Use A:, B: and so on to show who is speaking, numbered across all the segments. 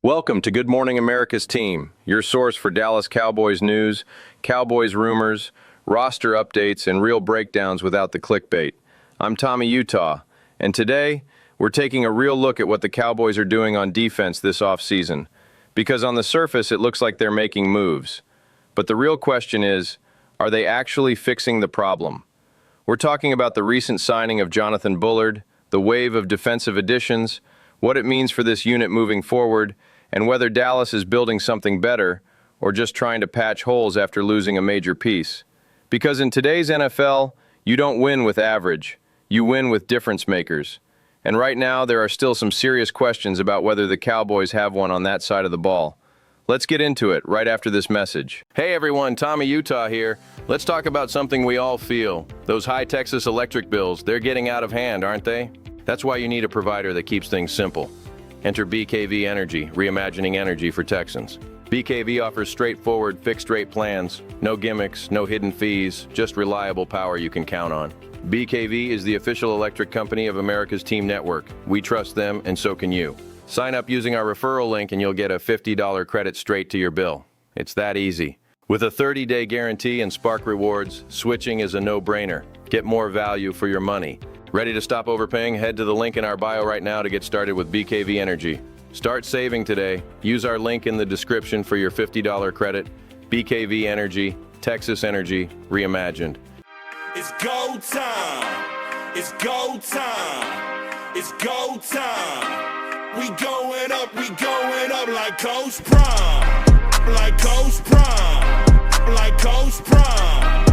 A: Welcome to Good Morning America's Team, your source for Dallas Cowboys news, Cowboys rumors, roster updates, and real breakdowns without the clickbait. I'm Tommy Utah, and today we're taking a real look at what the Cowboys are doing on defense this offseason. Because on the surface, it looks like they're making moves. But the real question is, are they actually fixing the problem? We're talking about the recent signing of Jonathan Bullard, the wave of defensive additions, what it means for this unit moving forward, and whether Dallas is building something better or just trying to patch holes after losing a major piece. Because in today's NFL, you don't win with average, you win with difference makers. And right now, there are still some serious questions about whether the Cowboys have one on that side of the ball. Let's get into it right after this message. Hey everyone, Tommy Utah here. Let's talk about something we all feel. Those high Texas electric bills, they're getting out of hand, aren't they? That's why you need a provider that keeps things simple. Enter BKV Energy, reimagining energy for Texans. BKV offers straightforward fixed-rate plans, no gimmicks, no hidden fees, just reliable power you can count on. BKV is the official electric company of America's Team Network. We trust them, and so can you. Sign up using our referral link and you'll get a $50 credit straight to your bill. It's that easy. With a 30-day guarantee and Spark rewards, switching is a no-brainer. Get more value for your money. Ready to stop overpaying? Head to the link in our bio right now to get started with BKV Energy. Start saving today. Use our link in the description for your $50 credit. BKV Energy, Texas Energy, reimagined.
B: It's go time. It's go time. It's go time. We going up like Coach Prime. Like Coach Prime. Like Coach Prime.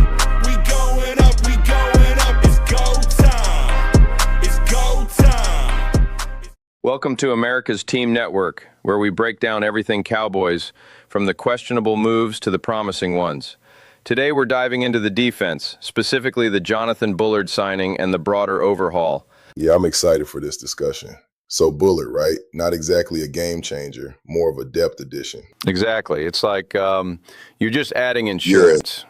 B: We going up. It's go time. It's go time.
A: Welcome to America's Team Network, where we break down everything Cowboys, from the questionable moves to the promising ones. Today we're diving into the defense, specifically the Jonathan Bullard signing and the broader overhaul.
C: Yeah, I'm excited for this discussion. So Bullard, right? Not exactly a game changer, more of a depth addition.
A: Exactly. It's like you're just adding insurance.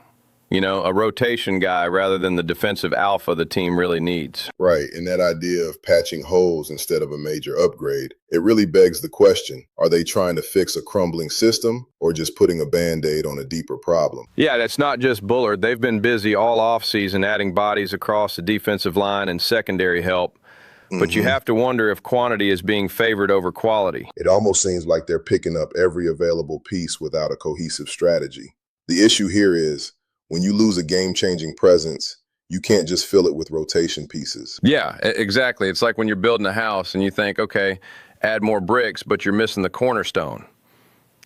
A: You know, a rotation guy rather than the defensive alpha the team really needs.
C: Right, and that idea of patching holes instead of a major upgrade, it really begs the question, are they trying to fix a crumbling system or just putting a Band-Aid on a deeper problem?
A: Yeah, that's not just Bullard. They've been busy all offseason adding bodies across the defensive line and secondary help. But you have to wonder if quantity is being favored over quality.
C: It almost seems like they're picking up every available piece without a cohesive strategy. The issue here is, when you lose a game-changing presence, you can't just fill it with rotation pieces.
A: Yeah, exactly. It's like when you're building a house and you think, okay, add more bricks, but you're missing the cornerstone.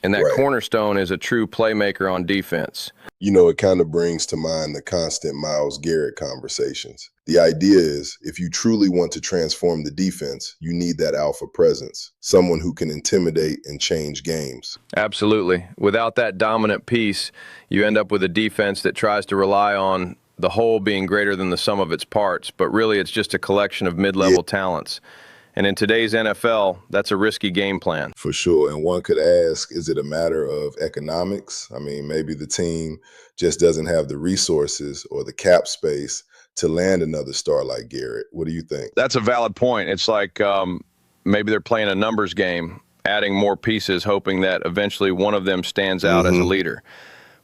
A: And that cornerstone is a true playmaker on defense.
C: You know, it kind of brings to mind the constant Myles Garrett conversations. The idea is, if you truly want to transform the defense, you need that alpha presence, someone who can intimidate and change games.
A: Absolutely. Without that dominant piece, you end up with a defense that tries to rely on the whole being greater than the sum of its parts, but really it's just a collection of mid-level talents. And in today's NFL, that's a risky game plan.
C: For sure. And one could ask, is it a matter of economics? I mean, maybe the team just doesn't have the resources or the cap space to land another star like Garrett. What do you think?
A: That's a valid point. It's like maybe they're playing a numbers game, adding more pieces, hoping that eventually one of them stands out as a leader.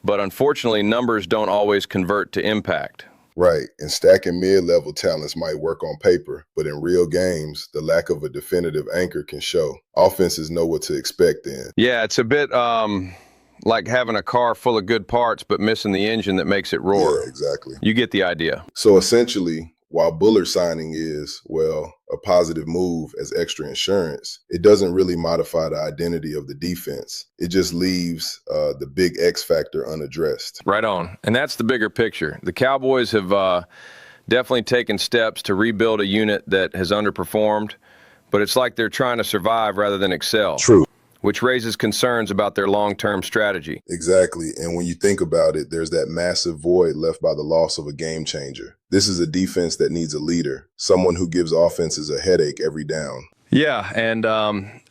A: But unfortunately, numbers don't always convert to impact.
C: Right, and stacking mid-level talents might work on paper, but in real games, the lack of a definitive anchor can show. Offenses know what to expect then.
A: Yeah, it's a bit like having a car full of good parts, but missing the engine that makes it roar.
C: Yeah, exactly.
A: You get the idea.
C: So essentially, while Bullard signing is, well, a positive move as extra insurance, it doesn't really modify the identity of the defense. It just leaves the big X factor unaddressed.
A: Right on. And that's the bigger picture. The Cowboys have definitely taken steps to rebuild a unit that has underperformed, but it's like they're trying to survive rather than excel.
C: True.
A: Which raises concerns about their long-term strategy.
C: Exactly. And when you think about it, there's that massive void left by the loss of a game changer. This is a defense that needs a leader, someone who gives offenses a headache every down.
A: Yeah, and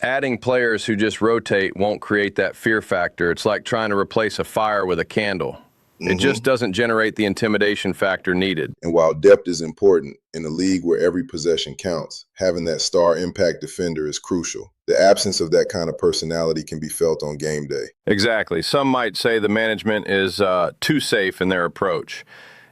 A: adding players who just rotate won't create that fear factor. It's like trying to replace a fire with a candle. It just doesn't generate the intimidation factor needed.
C: And while depth is important, in a league where every possession counts, having that star impact defender is crucial. The absence of that kind of personality can be felt on game day.
A: Exactly. Some might say the management is too safe in their approach.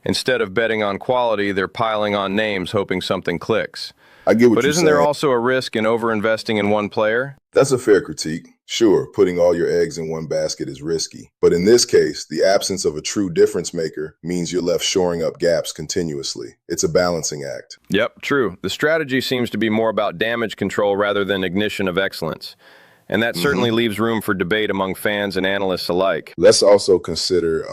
A: Instead of betting on quality, they're piling on names hoping something clicks.
C: I get what
A: But
C: you're
A: isn't
C: saying.
A: there also a risk in overinvesting in one player?
C: That's a fair critique. Sure, putting all your eggs in one basket is risky. But in this case, the absence of a true difference maker means you're left shoring up gaps continuously. It's a balancing act.
A: Yep, true. The strategy seems to be more about damage control rather than ignition of excellence. And that certainly leaves room for debate among fans and analysts alike.
C: Let's also consider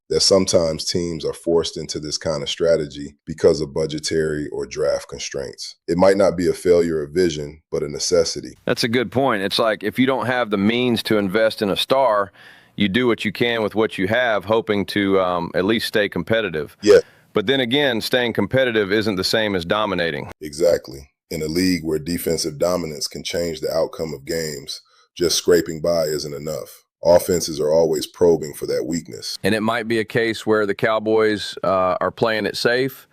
C: that sometimes teams are forced into this kind of strategy because of budgetary or draft constraints. It might not be a failure of vision, but a necessity.
A: That's a good point. It's like if you don't have the means to invest in a star, you do what you can with what you have, hoping to at least stay competitive.
C: Yeah,
A: But then again, staying competitive isn't the same as dominating.
C: exactly. In a league where defensive dominance can change the outcome of games, just scraping by isn't enough. Offenses are always probing for that weakness.
A: And it might be a case where the Cowboys are playing it safe,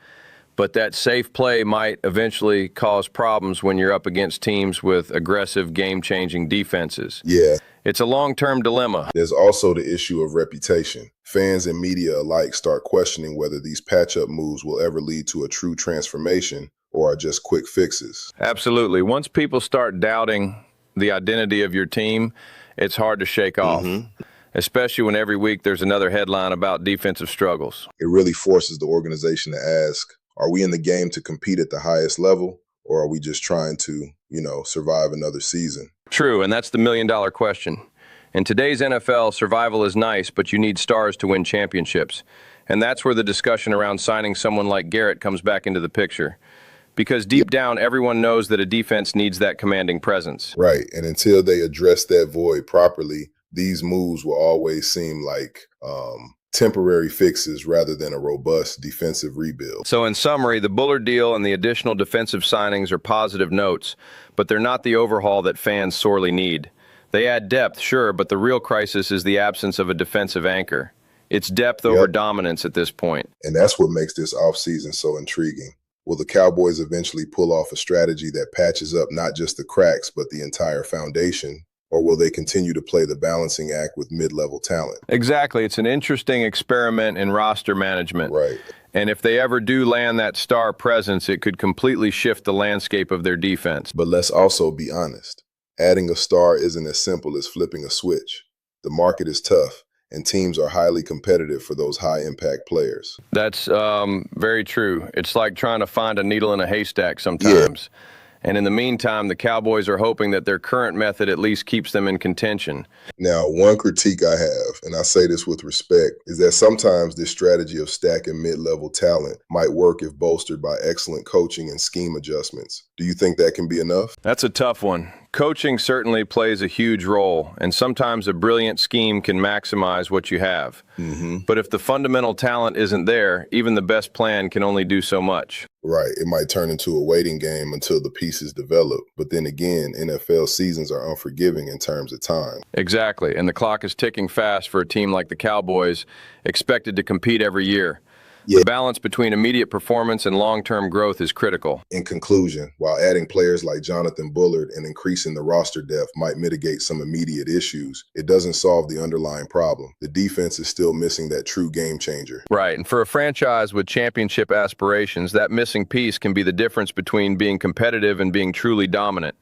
A: but that safe play might eventually cause problems when you're up against teams with aggressive, game-changing defenses.
C: Yeah,
A: It's a long-term dilemma.
C: there's also the issue of reputation. Fans and media alike start questioning whether these patch-up moves will ever lead to a true transformation or are just quick fixes.
A: Absolutely. Once people start doubting the identity of your team, it's hard to shake off, especially when every week there's another headline about defensive struggles.
C: It really forces the organization to ask, are we in the game to compete at the highest level, or are we just trying to, survive another season?
A: True, and that's the million-dollar question. In today's NFL, survival is nice, but you need stars to win championships. And that's where the discussion around signing someone like Garrett comes back into the picture. Because deep down, everyone knows that a defense needs that commanding presence.
C: Right, and until they address that void properly, these moves will always seem like temporary fixes rather than a robust defensive rebuild.
A: So in summary, the Bullard deal and the additional defensive signings are positive notes, but they're not the overhaul that fans sorely need. They add depth, sure, but the real crisis is the absence of a defensive anchor. It's depth over dominance at this point.
C: And that's what makes this offseason so intriguing. Will the Cowboys eventually pull off a strategy that patches up not just the cracks, but the entire foundation? Or will they continue to play the balancing act with mid-level talent?
A: Exactly. It's an interesting experiment in roster management.
C: Right.
A: And if they ever do land that star presence, it could completely shift the landscape of their defense.
C: But let's also be honest. Adding a star isn't as simple as flipping a switch. The market is tough, and teams are highly competitive for those high-impact players.
A: That's very true. It's like trying to find a needle in a haystack sometimes. And in the meantime, the Cowboys are hoping that their current method at least keeps them in contention.
C: Now, one critique I have, and I say this with respect, is that sometimes this strategy of stacking mid-level talent might work if bolstered by excellent coaching and scheme adjustments. Do you think that can be enough?
A: That's a tough one. Coaching certainly plays a huge role, and sometimes a brilliant scheme can maximize what you have. But if the fundamental talent isn't there, even the best plan can only do so much.
C: Right. It might turn into a waiting game until the pieces develop. But then again, NFL seasons are unforgiving in terms of time.
A: Exactly, and the clock is ticking fast for a team like the Cowboys, expected to compete every year. The balance between immediate performance and long-term growth is critical.
C: In conclusion, while adding players like Jonathan Bullard and increasing the roster depth might mitigate some immediate issues, it doesn't solve the underlying problem. The defense is still missing that true game changer.
A: Right, and for a franchise with championship aspirations, that missing piece can be the difference between being competitive and being truly dominant.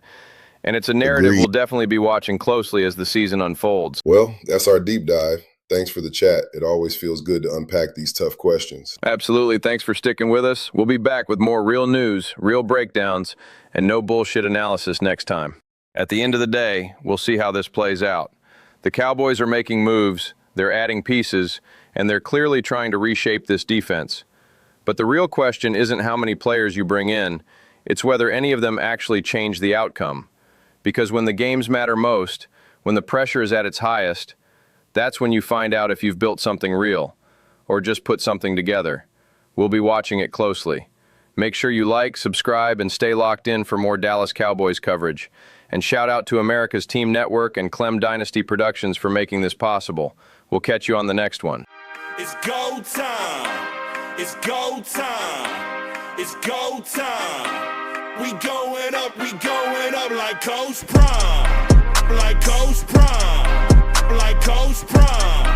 A: And it's a narrative we'll definitely be watching closely as the season unfolds.
C: Well, that's our deep dive. Thanks for the chat. It always feels good to unpack these tough questions.
A: Absolutely. Thanks for sticking with us. We'll be back with more real news, real breakdowns, and no bullshit analysis next time. At the end of the day, we'll see how this plays out. The Cowboys are making moves, they're adding pieces, and they're clearly trying to reshape this defense. But the real question isn't how many players you bring in, it's whether any of them actually change the outcome. Because when the games matter most, when the pressure is at its highest, that's when you find out if you've built something real, or just put something together. We'll be watching it closely. Make sure you like, subscribe, and stay locked in for more Dallas Cowboys coverage. And shout out to America's Team Network and Clem Dynasty Productions for making this possible. We'll catch you on the next one.
B: It's go time. It's go time. It's go time. We going up like Coach Prime. Like Coach Prime. Like Coach Prime.